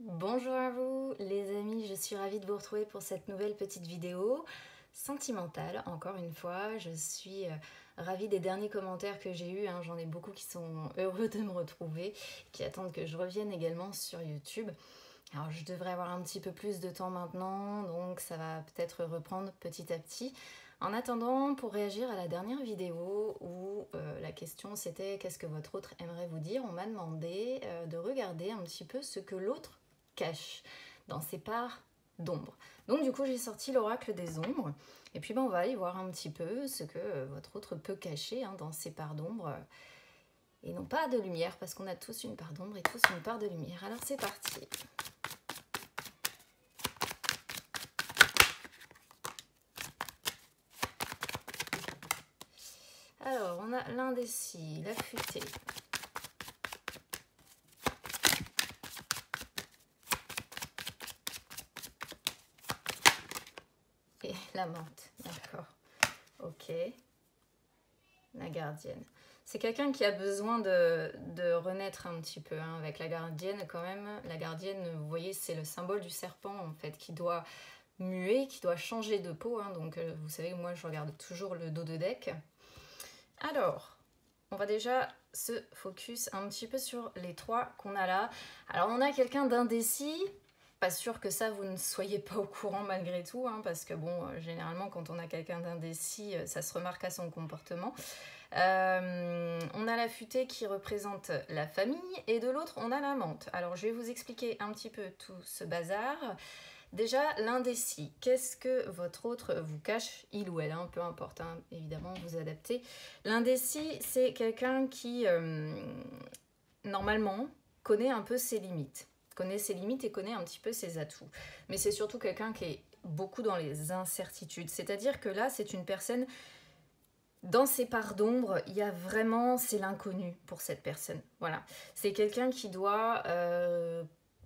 Bonjour à vous les amis, je suis ravie de vous retrouver pour cette nouvelle petite vidéo sentimentale. Encore une fois, je suis ravie des derniers commentaires que j'ai eus, hein. J'en ai beaucoup qui sont heureux de me retrouver, qui attendent que je revienne également sur YouTube. Alors je devrais avoir un petit peu plus de temps maintenant, donc ça va peut-être reprendre petit à petit. En attendant, pour réagir à la dernière vidéo où la question c'était qu'est-ce que votre autre aimerait vous dire, on m'a demandé de regarder un petit peu ce que l'autre cache dans ses parts d'ombre. Donc du coup j'ai sorti l'oracle des ombres, et puis on va aller voir un petit peu ce que votre autre peut cacher dans ses parts d'ombre, et non pas de lumière, parce qu'on a tous une part d'ombre et tous une part de lumière. Alors c'est parti. Alors, on a l'indécis, l'affûté. Et la menthe, d'accord. Ok. La gardienne. C'est quelqu'un qui a besoin de renaître un petit peu avec la gardienne quand même. La gardienne, vous voyez, c'est le symbole du serpent en fait, qui doit muer, qui doit changer de peau. Donc vous savez, moi je regarde toujours le dos de deck. Alors, on va déjà se focus un petit peu sur les trois qu'on a là. Alors on a quelqu'un d'indécis, pas sûr que ça vous ne soyez pas au courant malgré tout, parce que bon, généralement quand on a quelqu'un d'indécis, ça se remarque à son comportement. On a l'affûté qui représente la famille, et de l'autre on a la menthe. Alors je vais vous expliquer un petit peu tout ce bazar. Déjà, l'indécis, qu'est-ce que votre autre vous cache, il ou elle, peu importe, évidemment, vous adaptez. L'indécis, c'est quelqu'un qui, normalement, connaît un peu ses limites. Connaît ses limites et connaît un petit peu ses atouts. Mais c'est surtout quelqu'un qui est beaucoup dans les incertitudes. C'est-à-dire que là, c'est une personne, dans ses parts d'ombre, il y a vraiment, c'est l'inconnu pour cette personne. Voilà. C'est quelqu'un qui doit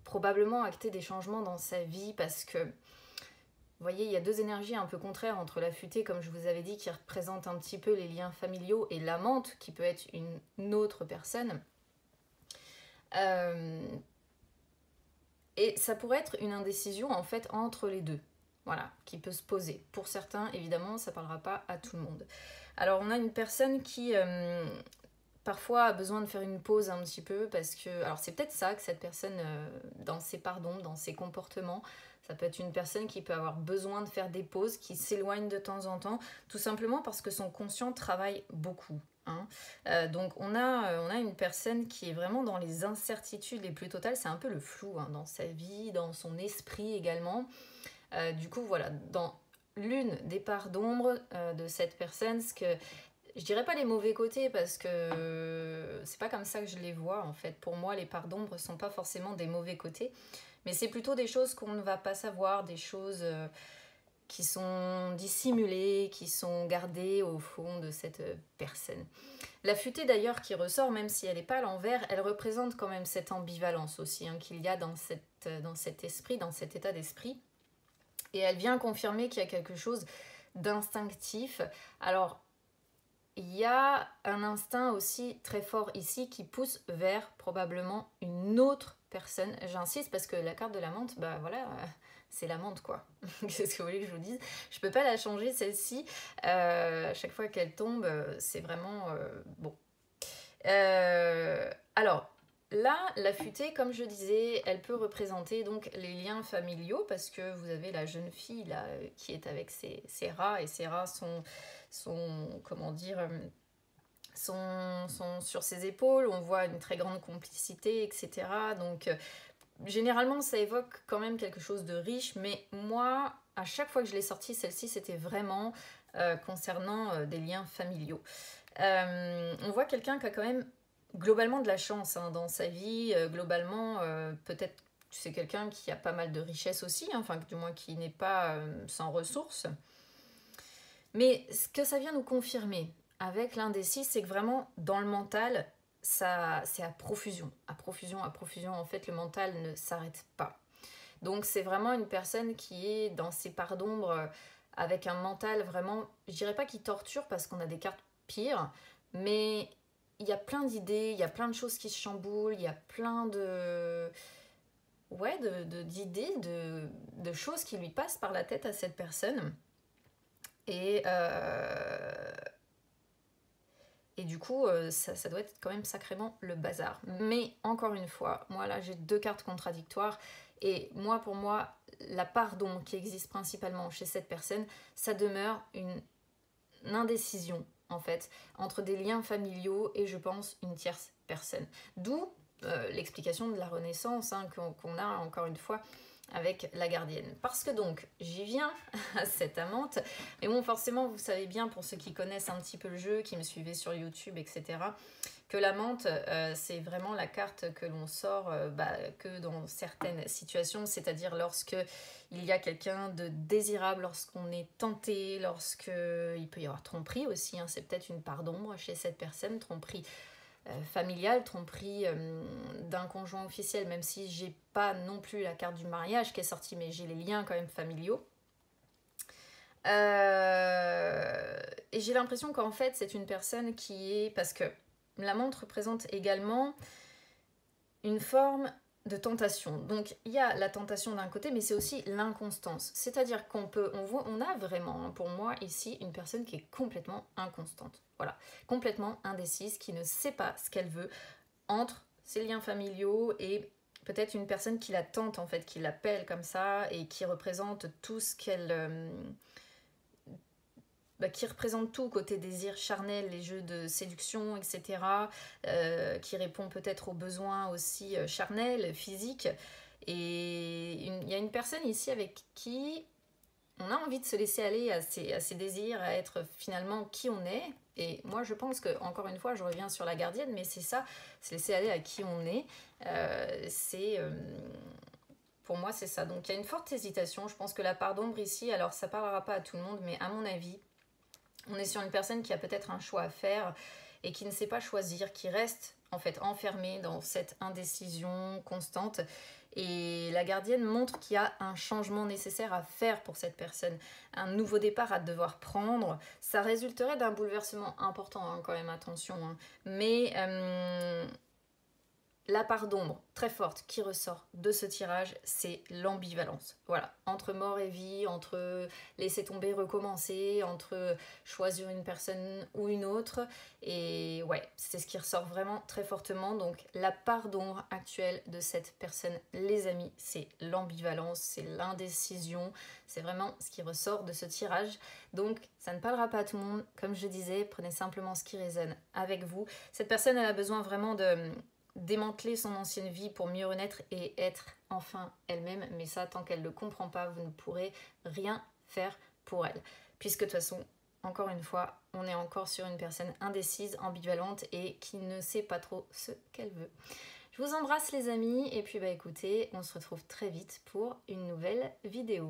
probablement acter des changements dans sa vie, parce que vous voyez, il y a deux énergies un peu contraires entre l'affûté, comme je vous avais dit, qui représente un petit peu les liens familiaux, et la menthe, qui peut être une autre personne. Et ça pourrait être une indécision en fait entre les deux, voilà, qui peut se poser. Pour certains, évidemment, ça ne parlera pas à tout le monde. Alors on a une personne qui parfois a besoin de faire une pause un petit peu, parce que, alors c'est peut-être ça que cette personne, dans ses parts d'ombre, dans ses comportements, ça peut être une personne qui peut avoir besoin de faire des pauses, qui s'éloigne de temps en temps, tout simplement parce que son conscient travaille beaucoup. Donc on a une personne qui est vraiment dans les incertitudes les plus totales, c'est un peu le flou dans sa vie, dans son esprit également. Du coup voilà, dans l'une des parts d'ombre de cette personne, ce que je dirais pas les mauvais côtés, parce que c'est pas comme ça que je les vois en fait. Pour moi, les parts d'ombre sont pas forcément des mauvais côtés, mais c'est plutôt des choses qu'on ne va pas savoir, des choses qui sont dissimulées, qui sont gardées au fond de cette personne. La futée d'ailleurs qui ressort, même si elle n'est pas à l'envers, elle représente quand même cette ambivalence aussi qu'il y a dans cet esprit, dans cet état d'esprit. Et elle vient confirmer qu'il y a quelque chose d'instinctif. Alors, il y a un instinct aussi très fort ici qui pousse vers probablement une autre personne. J'insiste parce que la carte de la menthe, bah voilà, c'est la menthe quoi. Qu'est-ce que vous voulez que je vous dise? Je peux pas la changer celle-ci. Chaque fois qu'elle tombe, c'est vraiment bon. Alors, là, la futée, comme je disais, elle peut représenter donc les liens familiaux, parce que vous avez la jeune fille là qui est avec ses rats, et ses rats sont comment dire, sont sur ses épaules, on voit une très grande complicité, etc. Donc, généralement, ça évoque quand même quelque chose de riche, mais moi, à chaque fois que je l'ai sortie, celle-ci, c'était vraiment concernant des liens familiaux. On voit quelqu'un qui a quand même globalement de la chance dans sa vie, globalement, peut-être c'est quelqu'un qui a pas mal de richesses aussi, enfin du moins qui n'est pas sans ressources. Mais ce que ça vient nous confirmer avec l'indécis, c'est que vraiment dans le mental, ça, c'est à profusion, à profusion, à profusion. En fait, le mental ne s'arrête pas. Donc c'est vraiment une personne qui est dans ses parts d'ombre, avec un mental vraiment, je dirais pas qui torture parce qu'on a des cartes pires, mais il y a plein d'idées, il y a plein de choses qui se chamboulent, il y a plein de... ouais, d'idées, de choses qui lui passent par la tête à cette personne. Et du coup, ça doit être quand même sacrément le bazar. Mais encore une fois, moi là j'ai 2 cartes contradictoires. Et moi, pour moi, la pardon qui existe principalement chez cette personne, ça demeure une indécision en fait, entre des liens familiaux et je pense une tierce personne. D'où l'explication de la Renaissance hein, qu'on a encore une fois avec la gardienne. Parce que donc, j'y viens à cette amante, mais bon, forcément, vous savez bien, pour ceux qui connaissent un petit peu le jeu, qui me suivaient sur YouTube, etc., que l'amante, c'est vraiment la carte que l'on sort que dans certaines situations, c'est-à-dire lorsque il y a quelqu'un de désirable, lorsqu'on est tenté, lorsqu'il peut y avoir tromperie aussi, hein, c'est peut-être une part d'ombre chez cette personne, tromperie familiale, tromperie d'un conjoint officiel, même si j'ai pas non plus la carte du mariage qui est sortie, mais j'ai les liens quand même familiaux. Et j'ai l'impression qu'en fait c'est une personne qui est... Parce que la montre représente également une forme de tentation. Donc il y a la tentation d'un côté, mais c'est aussi l'inconstance. C'est-à-dire on a vraiment, pour moi ici, une personne qui est complètement inconstante. Voilà, complètement indécise, qui ne sait pas ce qu'elle veut entre ses liens familiaux et peut-être une personne qui la tente en fait, qui l'appelle comme ça et qui représente tout ce qu'elle... qui représente tout, côté désir charnel, les jeux de séduction, etc., qui répond peut-être aux besoins aussi charnels, physiques. Et il y a une personne ici avec qui on a envie de se laisser aller à ses désirs, à être finalement qui on est. Et moi, je pense que, encore une fois, je reviens sur la gardienne, mais c'est ça, se laisser aller à qui on est. Pour moi, c'est ça. Donc, il y a une forte hésitation. Je pense que la part d'ombre ici, alors ça ne parlera pas à tout le monde, mais à mon avis, on est sur une personne qui a peut-être un choix à faire et qui ne sait pas choisir, qui reste en fait enfermée dans cette indécision constante. Et la gardienne montre qu'il y a un changement nécessaire à faire pour cette personne, un nouveau départ à devoir prendre. Ça résulterait d'un bouleversement important, hein, quand même, attention. Hein. Mais la part d'ombre très forte qui ressort de ce tirage, c'est l'ambivalence. Voilà, entre mort et vie, entre laisser tomber, recommencer, entre choisir une personne ou une autre. Et ouais, c'est ce qui ressort vraiment très fortement. Donc la part d'ombre actuelle de cette personne, les amis, c'est l'ambivalence, c'est l'indécision. C'est vraiment ce qui ressort de ce tirage. Donc ça ne parlera pas à tout le monde. Comme je disais, prenez simplement ce qui résonne avec vous. Cette personne, elle a besoin vraiment de démanteler son ancienne vie pour mieux renaître et être enfin elle-même. Mais ça, tant qu'elle ne le comprend pas, vous ne pourrez rien faire pour elle. Puisque de toute façon, encore une fois, on est encore sur une personne indécise, ambivalente et qui ne sait pas trop ce qu'elle veut. Je vous embrasse les amis et puis écoutez, on se retrouve très vite pour une nouvelle vidéo.